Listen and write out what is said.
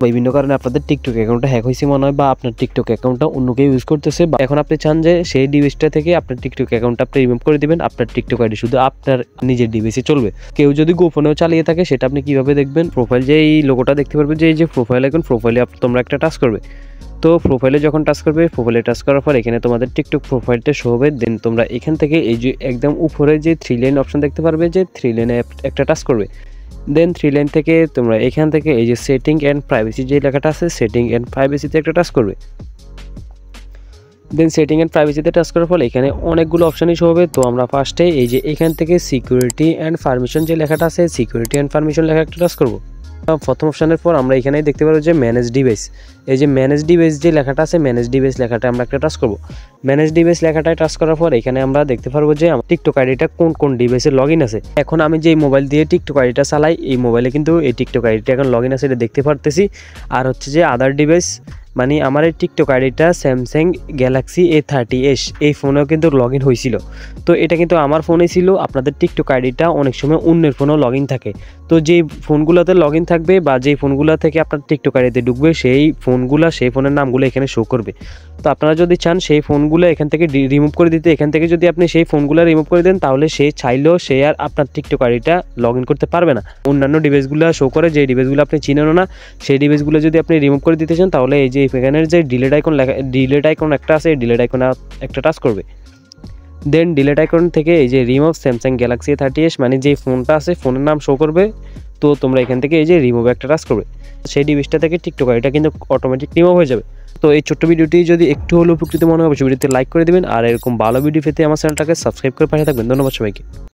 বিভিন্ন কারণে আপনাদের টিকটক অ্যাকাউন্টটা হ্যাক হয়েছে মনে হয়, বা আপনার টিকটক অ্যাকাউন্টটা অন্য কেউ ইউজ করতেছে, বা এখন আপনি চান যে সেই ডিভাইসটা থেকে আপনার টিকটক অ্যাকাউন্টটা আপনি রিমুভ করে দিবেন, আপনার টিকটক আইডি শুধু আপনার নিজের ডিভাইসে চলবে। কেউ যদি গোপনেও চালিয়ে থাকে সেটা আপনি কিভাবে দেখবেন? প্রোফাইল যে এই লোগোটা দেখতে পারবে, যে এই যে প্রোফাইল আইকন, প্রোফাইলে তোমরা একটা টাচ করবে। তো প্রোফাইলে যখন টাচ করবে, প্রোফাইলে টাচ করার পর এখানে তোমাদের টিকটক প্রোফাইলটা শো হবে। দেন তোমরা এখান থেকে এই যে একদম উপরে যে 3 লাইন অপশন দেখতে পারবে, যে 3 লাইনে একটা টাচ করবে। দেন 3 লাইন থেকে তোমরা এখান থেকে এই যে সেটিং অ্যান্ড প্রাইভেসি যে লেখাটা আছে, সেটিং অ্যান্ড প্রাইভেসিতে একটা টাচ করবে। দেন সেটিং অ্যান্ড প্রাইভেসিতে টাচ করার ফলে এখানে অনেকগুলো অপশানই শো হবে। তো আমরা ফার্স্টে এই যে এখান থেকে সিকিউরিটি অ্যান্ড পারমিশন যে লেখাটা আছে, সিকিউরিটি অ্যান্ড পারমিশন লেখা একটা টাচ করবো। প্রথম অপশানের পর আমরা এখানেই দেখতে পারবো যে ম্যানেজ ডিভাইস, এই যে ম্যানেজ ডিভাইস যে লেখাটা আছে, ম্যানেজ ডিভাইস লেখাটা আমরা একটা টাচ করবো। ম্যানেজ ডিভাইস লেখাটায় টাচ করার পর এখানে আমরা দেখতে পারবো যে আমার টিকটক আইডিটা কোন কোন ডিভাইসে লগ ইন আছে। এখন আমি যে মোবাইল দিয়ে টিকটক আইডিটা চালাই, এই মোবাইলে কিন্তু এই টিকটক আইডিটা এখন লগ ইন আছে, এটা দেখতে পারতেছি। আর হচ্ছে যে আদার ডিভাইস, মানে আমার এই টিকটক আইডিটা স্যামসাং গ্যালাক্সি A30s এই ফোনেও কিন্তু লগ ইন হয়েছিল। তো এটা কিন্তু আমার ফোনে ছিল। আপনাদের টিকটক আইডিটা অনেক সময় অন্যের ফোনেও লগ ইন থাকে। তো যেই ফোনগুলোতে লগ ইন থাকবে বা যেই ফোনগুলো থেকে আপনার টিকটক আইডিতে ঢুকবে, সেই ফোনের নামগুলো এখানে শো করবে। তো আপনারা যদি চান সেই ফোনগুলো এখান থেকে রিমুভ করে দিতে, এখান থেকে যদি আপনি সেই ফোনগুলো রিমুভ করে দেন, তাহলে সে চাইলেও সে আর আপনার টিকটক আইডিটা লগ ইন করতে পারবে না। অন্যান্য ডিভাইসগুলো শো করে, যে ডিভাইসগুলো আপনি চিনেন না, সেই ডিভাইসগুলো যদি আপনি রিমুভ করে দিতে চান, তাহলে এই যে এখানের যে ডিলেট আইকন একটা আছে, এই ডিলেট আইকনে একটা টাচ করবে। দেন ডিলেট আইকন থেকে এই যে রিমুভ স্যামসাং গ্যালাক্সি A30s মানে যে ফোনটা আছে, ফোনের নাম শো করবে। তো তোমরা এখান থেকে এই যে রিমুভ একটা টাচ করবে, সেই ডিভাইসটা থেকে টিকটক আইডিটা কিন্তু অটোমেটিক রিমুভ হয়ে যাবে। তো এই ছোট্ট ভিডিওটি যদি একটু হলেও উপকৃত মনে হবে, ভিডিওতে লাইক করে দেবেন, আর এরকম ভালো ভিডিও পেতে আমার চ্যানেলটাকে সাবস্ক্রাইব করে পাশে থাকবেন। ধন্যবাদ সবাইকে।